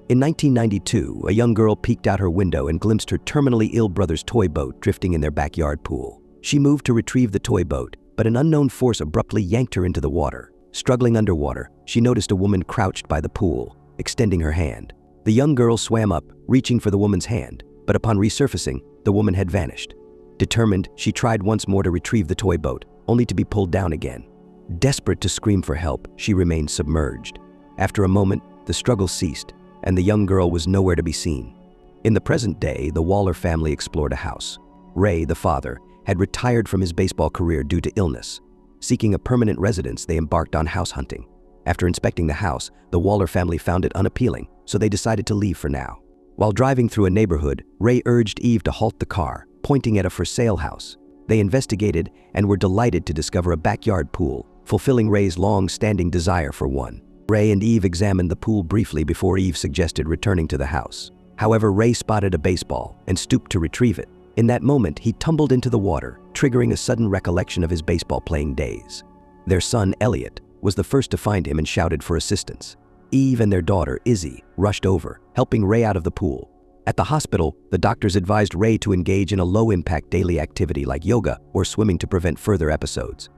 In 1992, a young girl peeked out her window and glimpsed her terminally ill brother's toy boat drifting in their backyard pool. She moved to retrieve the toy boat, but an unknown force abruptly yanked her into the water. Struggling underwater, she noticed a woman crouched by the pool, extending her hand. The young girl swam up, reaching for the woman's hand, but upon resurfacing, the woman had vanished. Determined, she tried once more to retrieve the toy boat, only to be pulled down again. Desperate to scream for help, she remained submerged. After a moment, the struggle ceased, and the young girl was nowhere to be seen. In the present day, the Waller family explored a house. Ray, the father, had retired from his baseball career due to illness. Seeking a permanent residence, they embarked on house hunting. After inspecting the house, the Waller family found it unappealing, so they decided to leave for now. While driving through a neighborhood, Ray urged Eve to halt the car, pointing at a for-sale house. They investigated and were delighted to discover a backyard pool, fulfilling Ray's long-standing desire for one. Ray and Eve examined the pool briefly before Eve suggested returning to the house. However, Ray spotted a baseball and stooped to retrieve it. In that moment, he tumbled into the water, triggering a sudden recollection of his baseball-playing days. Their son, Elliot, was the first to find him and shouted for assistance. Eve and their daughter, Izzy, rushed over, helping Ray out of the pool. At the hospital, the doctors advised Ray to engage in a low-impact daily activity like yoga or swimming to prevent further episodes.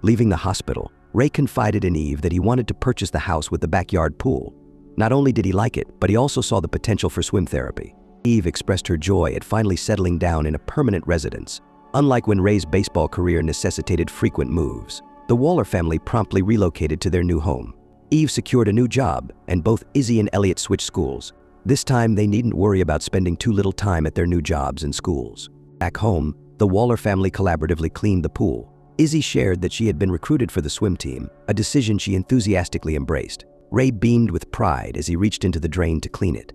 Leaving the hospital, Ray confided in Eve that he wanted to purchase the house with the backyard pool. Not only did he like it, but he also saw the potential for swim therapy. Eve expressed her joy at finally settling down in a permanent residence. Unlike when Ray's baseball career necessitated frequent moves, the Waller family promptly relocated to their new home. Eve secured a new job, and both Izzy and Elliot switched schools. This time, they needn't worry about spending too little time at their new jobs and schools. Back home, the Waller family collaboratively cleaned the pool. Izzy shared that she had been recruited for the swim team, a decision she enthusiastically embraced. Ray beamed with pride as he reached into the drain to clean it.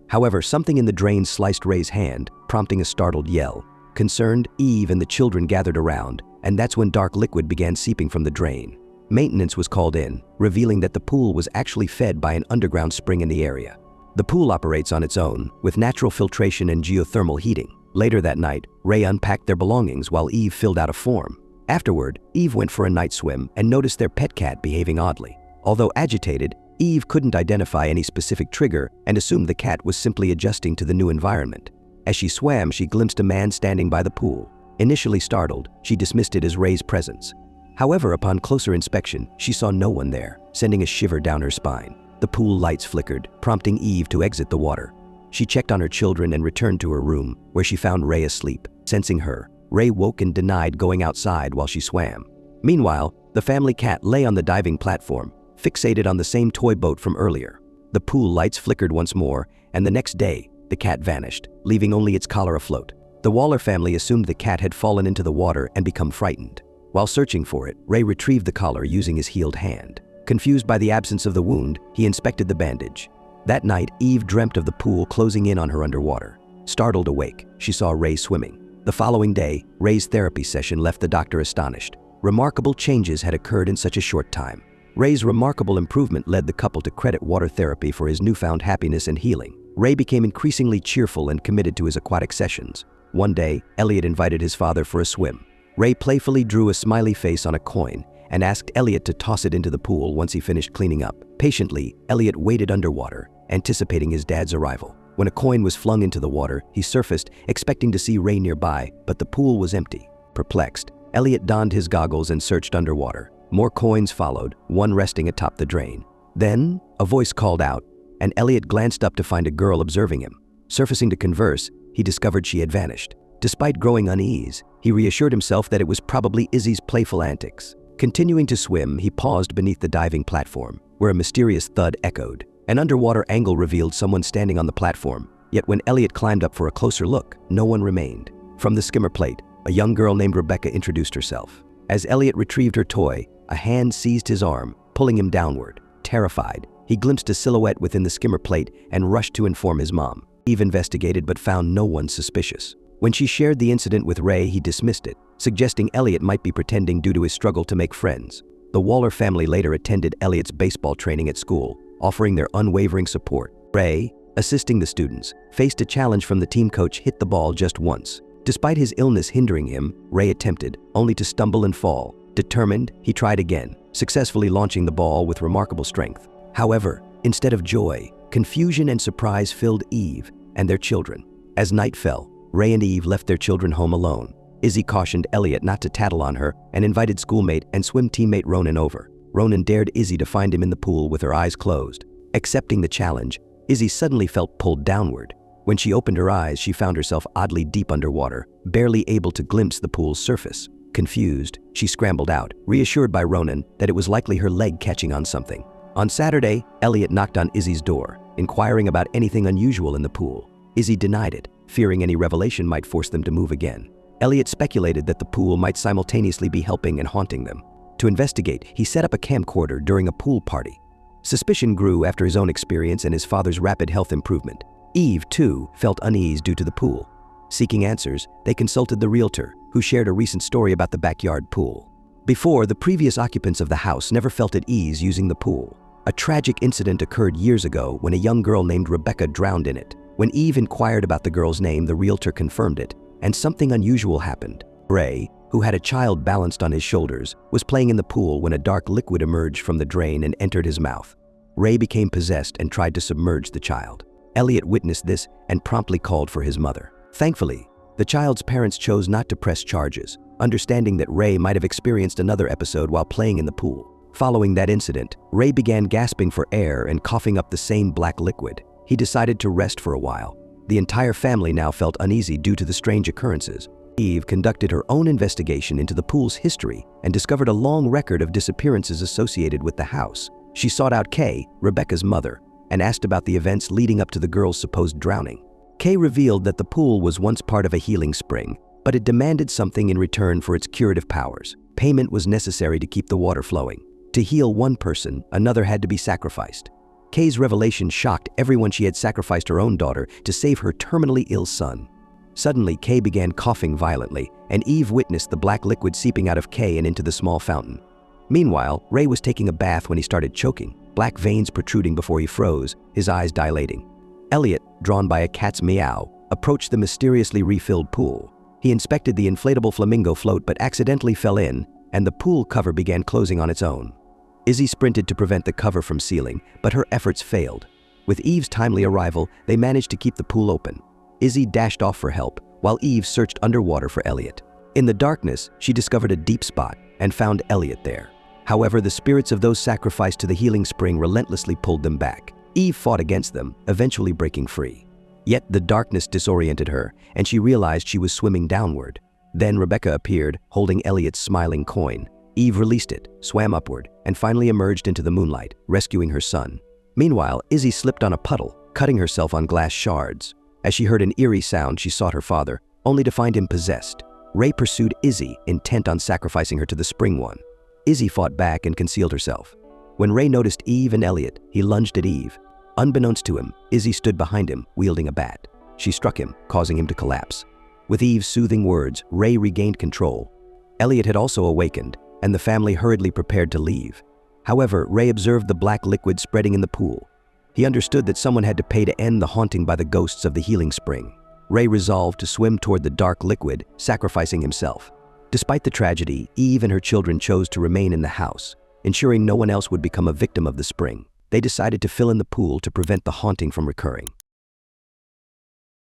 However, something in the drain sliced Ray's hand, prompting a startled yell. Concerned, Eve and the children gathered around, and that's when dark liquid began seeping from the drain. Maintenance was called in, revealing that the pool was actually fed by an underground spring in the area. The pool operates on its own, with natural filtration and geothermal heating. Later that night, Ray unpacked their belongings while Eve filled out a form. Afterward, Eve went for a night swim and noticed their pet cat behaving oddly. Although agitated, Eve couldn't identify any specific trigger and assumed the cat was simply adjusting to the new environment. As she swam, she glimpsed a man standing by the pool. Initially startled, she dismissed it as Ray's presence. However, upon closer inspection, she saw no one there, sending a shiver down her spine. The pool lights flickered, prompting Eve to exit the water. She checked on her children and returned to her room, where she found Ray asleep. Sensing her, Ray woke and denied going outside while she swam. Meanwhile, the family cat lay on the diving platform, fixated on the same toy boat from earlier. The pool lights flickered once more, and the next day, the cat vanished, leaving only its collar afloat. The Waller family assumed the cat had fallen into the water and become frightened. While searching for it, Ray retrieved the collar using his healed hand. Confused by the absence of the wound, he inspected the bandage. That night, Eve dreamt of the pool closing in on her underwater. Startled awake, she saw Ray swimming. The following day, Ray's therapy session left the doctor astonished. Remarkable changes had occurred in such a short time. Ray's remarkable improvement led the couple to credit water therapy for his newfound happiness and healing. Ray became increasingly cheerful and committed to his aquatic sessions. One day, Elliot invited his father for a swim. Ray playfully drew a smiley face on a coin and asked Elliot to toss it into the pool once he finished cleaning up. Patiently, Elliot waited underwater, anticipating his dad's arrival. When a coin was flung into the water, he surfaced, expecting to see Ray nearby, but the pool was empty. Perplexed, Elliot donned his goggles and searched underwater. More coins followed, one resting atop the drain. Then, a voice called out, and Elliot glanced up to find a girl observing him. Surfacing to converse, he discovered she had vanished. Despite growing unease, he reassured himself that it was probably Izzy's playful antics. Continuing to swim, he paused beneath the diving platform, where a mysterious thud echoed. An underwater angle revealed someone standing on the platform, yet when Elliot climbed up for a closer look, no one remained. From the skimmer plate, a young girl named Rebecca introduced herself. As Elliot retrieved her toy, a hand seized his arm, pulling him downward. Terrified, he glimpsed a silhouette within the skimmer plate and rushed to inform his mom. Eve investigated but found no one suspicious. When she shared the incident with Ray, he dismissed it, suggesting Elliot might be pretending due to his struggle to make friends. The Waller family later attended Elliot's baseball training at school, offering their unwavering support. Ray, assisting the students, faced a challenge from the team coach: hit the ball just once. Despite his illness hindering him, Ray attempted, only to stumble and fall. Determined, he tried again, successfully launching the ball with remarkable strength. However, instead of joy, Confusion and surprise filled Eve and their children. As night fell, Ray and Eve left their children home alone. Izzy cautioned Elliot not to tattle on her and invited schoolmate and swim teammate Ronan over. Ronan dared Izzy to find him in the pool with her eyes closed. Accepting the challenge, Izzy suddenly felt pulled downward. When she opened her eyes, she found herself oddly deep underwater, barely able to glimpse the pool's surface. Confused, she scrambled out, reassured by Ronan that it was likely her leg catching on something. On Saturday, Elliot knocked on Izzy's door, inquiring about anything unusual in the pool. Izzy denied it, fearing any revelation might force them to move again. Elliot speculated that the pool might simultaneously be helping and haunting them. To investigate, he set up a camcorder during a pool party. Suspicion grew after his own experience and his father's rapid health improvement. Eve, too, felt unease due to the pool. Seeking answers, they consulted the realtor, who shared a recent story about the backyard pool. Before, the previous occupants of the house never felt at ease using the pool. A tragic incident occurred years ago when a young girl named Rebecca drowned in it. When Eve inquired about the girl's name, the realtor confirmed it, and something unusual happened. Ray, who had a child balanced on his shoulders, was playing in the pool when a dark liquid emerged from the drain and entered his mouth. Ray became possessed and tried to submerge the child. Elliot witnessed this and promptly called for his mother. Thankfully, the child's parents chose not to press charges, understanding that Ray might have experienced another episode while playing in the pool. Following that incident, Ray began gasping for air and coughing up the same black liquid. He decided to rest for a while. The entire family now felt uneasy due to the strange occurrences. Eve conducted her own investigation into the pool's history and discovered a long record of disappearances associated with the house. She sought out Kay, Rebecca's mother, and asked about the events leading up to the girl's supposed drowning. Kay revealed that the pool was once part of a healing spring, but it demanded something in return for its curative powers. Payment was necessary to keep the water flowing. To heal one person, another had to be sacrificed. Kay's revelation shocked everyone. She had sacrificed her own daughter to save her terminally ill son. Suddenly, Kay began coughing violently, and Eve witnessed the black liquid seeping out of Kay and into the small fountain. Meanwhile, Ray was taking a bath when he started choking, black veins protruding before he froze, his eyes dilating. Elliot, drawn by a cat's meow, approached the mysteriously refilled pool. He inspected the inflatable flamingo float but accidentally fell in, and the pool cover began closing on its own. Izzy sprinted to prevent the cover from sealing, but her efforts failed. With Eve's timely arrival, they managed to keep the pool open. Izzy dashed off for help, while Eve searched underwater for Elliot. In the darkness, she discovered a deep spot and found Elliot there. However, the spirits of those sacrificed to the healing spring relentlessly pulled them back. Eve fought against them, eventually breaking free. Yet the darkness disoriented her, and she realized she was swimming downward. Then Rebecca appeared, holding Elliot's smiling coin. Eve released it, swam upward, and finally emerged into the moonlight, rescuing her son. Meanwhile, Izzy slipped on a puddle, cutting herself on glass shards. As she heard an eerie sound, she sought her father, only to find him possessed. Ray pursued Izzy, intent on sacrificing her to the spring one. Izzy fought back and concealed herself. When Ray noticed Eve and Elliot, he lunged at Eve. Unbeknownst to him, Izzy stood behind him, wielding a bat. She struck him, causing him to collapse. With Eve's soothing words, Ray regained control. Elliot had also awakened, and the family hurriedly prepared to leave. However, Ray observed the black liquid spreading in the pool. He understood that someone had to pay to end the haunting by the ghosts of the healing spring. Ray resolved to swim toward the dark liquid, sacrificing himself. Despite the tragedy, Eve and her children chose to remain in the house, ensuring no one else would become a victim of the spring. They decided to fill in the pool to prevent the haunting from recurring.